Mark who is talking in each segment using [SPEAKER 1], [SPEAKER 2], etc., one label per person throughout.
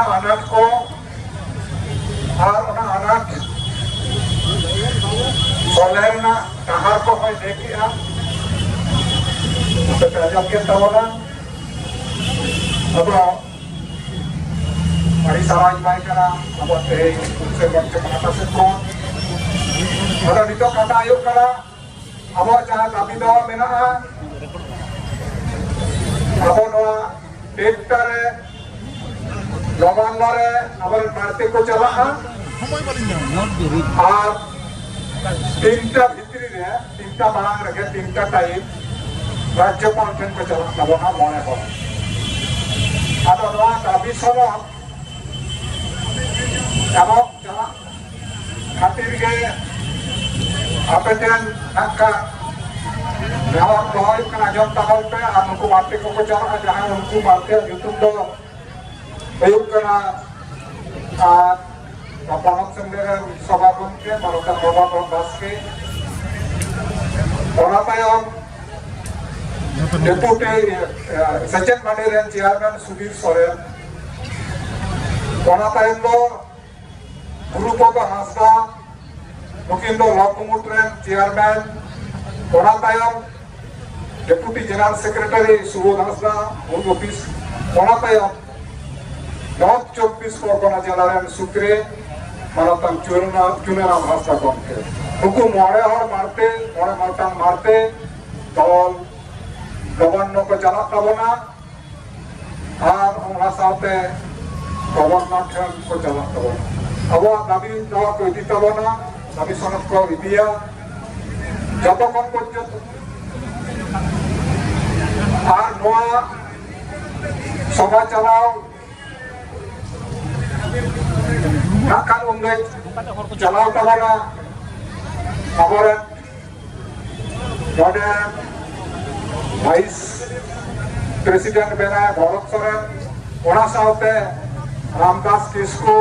[SPEAKER 1] अनाट को और अनाट सोलेना डहार को देखा अब समाज बाय अब से पाटा से नित कथा अब जहाँ दाबी दावा मेना अब डेटा लबान अब बाढ़ते को चला और तीनटा भित्री तीनटा मांग रखे तीनटा टाइम राज्यपाल ठेन को चला तबना मने हो आदो दाबी समन एमक चला खातिर के आपे ठेन नाका नेहर दोहय कना जम तहल पे आ उनको बाटे को चला जहां उनको बाटे यूट्यूब दो हुयुग कना आ पनक संगे सभा गमके मानवता बाबा दास के ओना तायम डेपुटी सचिन मंडी रेन चेयरमैन सुधीर सोरेन ओना तायम दो गुरुपद हांसदा नुकिन दो लकुमुट रेन चेयरमैन ओना तायम deputy general secretary Subodh Hansda home office ओना तायम नॉर्थ 24 परगना जिला रेन सुक्रे मानवतान चुनेराम हांसदा गमके उनको मोड़े हर मारते मोड़े मारतान मारते दल गवर्नर को चला तबना और उना साथे गवर्नर ठेन को चला तबना अब दाबी दावा को इदी तबना दाबी सनद को इदिया जतक्षण पर्यन्त और नोआ सभा चलाओ नाकान उंगे चलाओ तबना खबर वाइस प्रेसिडेंट बेना भरत सोरेन ओना साथे Ramdas Kisku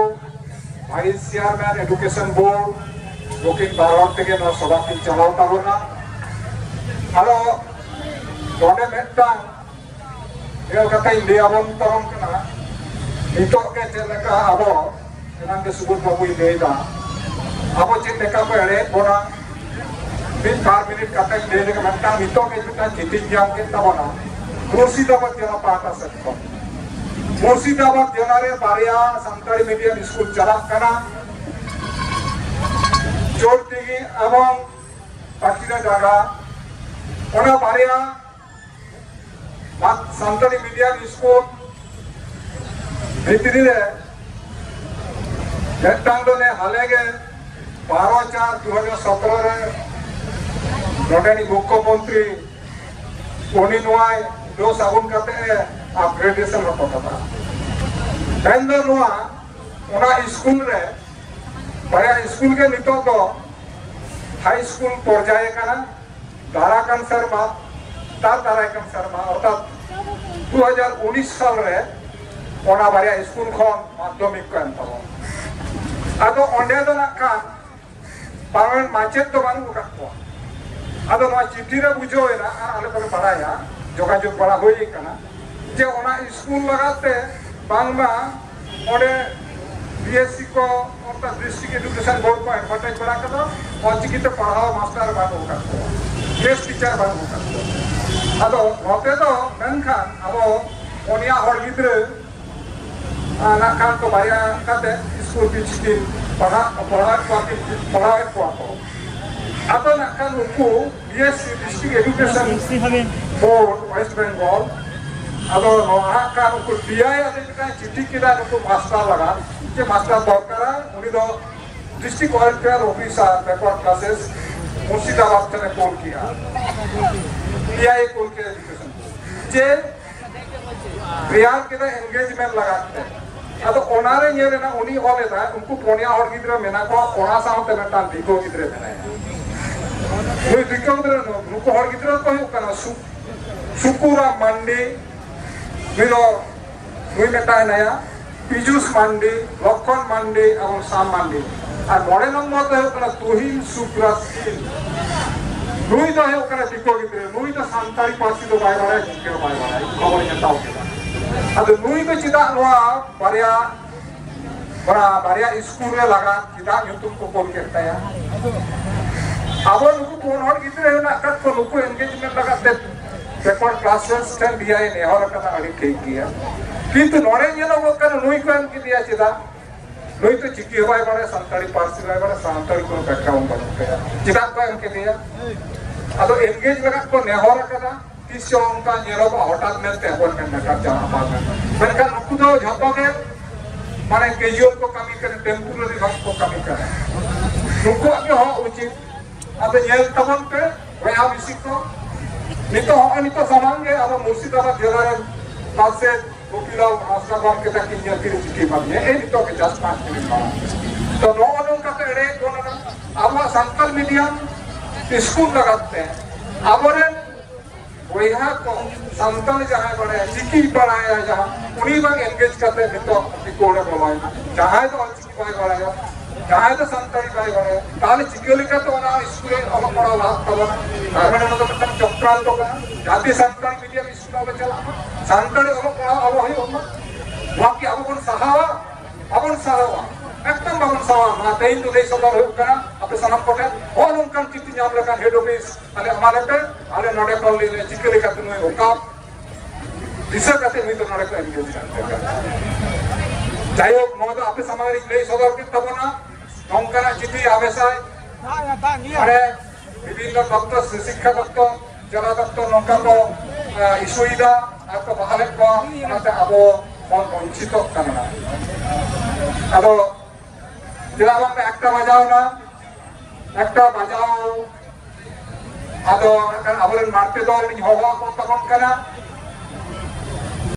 [SPEAKER 1] vice chairman education board लोकिन भारत के न सभा की चलाव तबना हेलो नोडे मेटटांग एल कथा इंडिया बन तरम कना नितो के चलेका अब एनान के सुबुर बाबू लेदा अब चे लेका को एड़े बोना 4 मिनट कथा इंडिया के मेटटा नितो के पिता चिट्ठी जाम के तबना मुर्शिदाबाद जिला पाटा सकतो मुर्शिदाबाद जिला रे बारिया संताली मीडियम स्कूल चला कना चोरतिगी एवं पाकिना जागा ओना बारिया संताली मीडियम स्कूल भितरी रे मेटांगो ने हालेगे 12/4/2017 रे नोडेनी मुख्यमंत्री उनी नोआय दो साबुन करते अपग्रेडेशन रखो था एंड नोआ ओना स्कूल रे बाया स्कूल के नितो तो हाई स्कूल पर्याय कना दाराकान शर्मा दाराकान शर्मा अर्थात 2019 साल रे ओना बाया स्कूल खन माध्यमिक को एंतबो आदो ओंडे दो नाका पावन माचेत तो बानु काको आदो मा चिट्ठी रे बुझोयना आले पर पढ़ाया जोगाजोग बड़ा होई कना जे ओना स्कूल लगाते बांगमा ओडे बीएससी को अर्थात डिस्ट्रिक्ट एजुकेशन बोर्ड को एडवर्टाइज बड़ा कदो और चिकिते पढ़ाओ मास्टर बानु काको गेस्ट टीचर बानु काको आदो होते तो मेनखान अब ओनिया हर गिद्रे ना कान तो बाया काते स्कूल की चिकिन पढ़ा को आतो ना कान उनको BSC district education board West Bengal आदो नोहा कान उनको दिया या देखा चिट्ठी किदा उनको मास्टर लगा जे मास्टर दरकार उनी दो district welfare officer backward classes Murshidabad से कॉल किया पीआई कॉल के एजुकेशन जे रियाल के एंगेजमेंट लगाते आदो ओनारे ñere na uni oleda unku ponia hor gidra mena ko ona saute metan diko gidre mena oi diko gidra no nuko hor gidra ko hu kana sukura mandi milo nui meta naya pijus mandi lokkon mandi এবং sam mandi আর মডে নম্বর তো kana Tuhin সুপ্রাসিন নুই তো হে kana diko gidre নুই তো সান্তারি পাসি তো বাইরে GK বাইরে খবর নেতাও আদো নুই তো চিতা নোয়া বারিয়া बारिया स्कूल रे लगा चिदा ᱧᱩᱛᱩᱢ को कोल के ताया अब नुकु कोन हर गिद्रे ना कत को नुकु एंगेजमेंट लगा ते रेकॉर्ड क्लासेस टेन दिया ने हर कथा अड़ी ठीक गया किंतु नोरे जेनो को कन नुई को एम किदिया चिदा नुई तो चिकी होबाय बारे संताड़ी पार्सी बाय बारे संताड़ी को बैकग्राउंड बनते चिदा को एम किदिया अदो एंगेज लगा को नेहर कदा तीसो उनका जेरो को हटात मेलते अपॉइंटमेंट नका जाना पागा मेनका नुकु दो झतो के माने कैजुअल को कमी करे टेम्पोररी भाग को कमी करे नुकु आगे हो उचित अब ये तबन पे वया विषय को नितो हो नितो समांगे अब मुर्शिदाबाद जिला रे पासे वकीला आस्था गांव के तक इंजन की चिकी बागे ए नितो के 10-5 मिनट बाद तो नो अनु का एड़े कोन अब संकल मीडियम स्कूल लगाते हैं अब रे वहा को संतल जहां बड़े चिकी पढ़ाया जहां उन्हीं बाग एंगेज करते नितो कोड़े बोलाय जहां तो चिकी बाय बड़ाया जहां तो संतरी बाय बड़े ताले चिकी लिखा तो ना स्कूल अल पढ़ा ला तब मैंने तो तक चक्राल तो जाति संतल मीडियम स्कूल में चला संतरी अल पढ़ा अल होई होमा बाकी अब कोन सहावा एकदम बाबन सहावा मा तेन तो देश सदर हो कना अपने सनम कोटे और उनकन चिट्ठी नाम लेकर हेड ऑफिस अले हमारे पे अले नोडे कॉल ले चिकी लिखा तो नहीं होका दिशा कहते हुई तो नोडे को एंगेज करते जायो मोद अपने समाज ले सदर के तब ना नौकरा चिट्ठी आवेशाय अरे विभिन्न दप्तर शिक्षा दप्तर जला दप्तर नौका को इशुइदा आपको बहाल को नाते अबो मन वंचित करना अबो जिला में একটা বাজাও না একটা বাজাও আদো আবরেন মারতে দল হওয়া তখন কেনা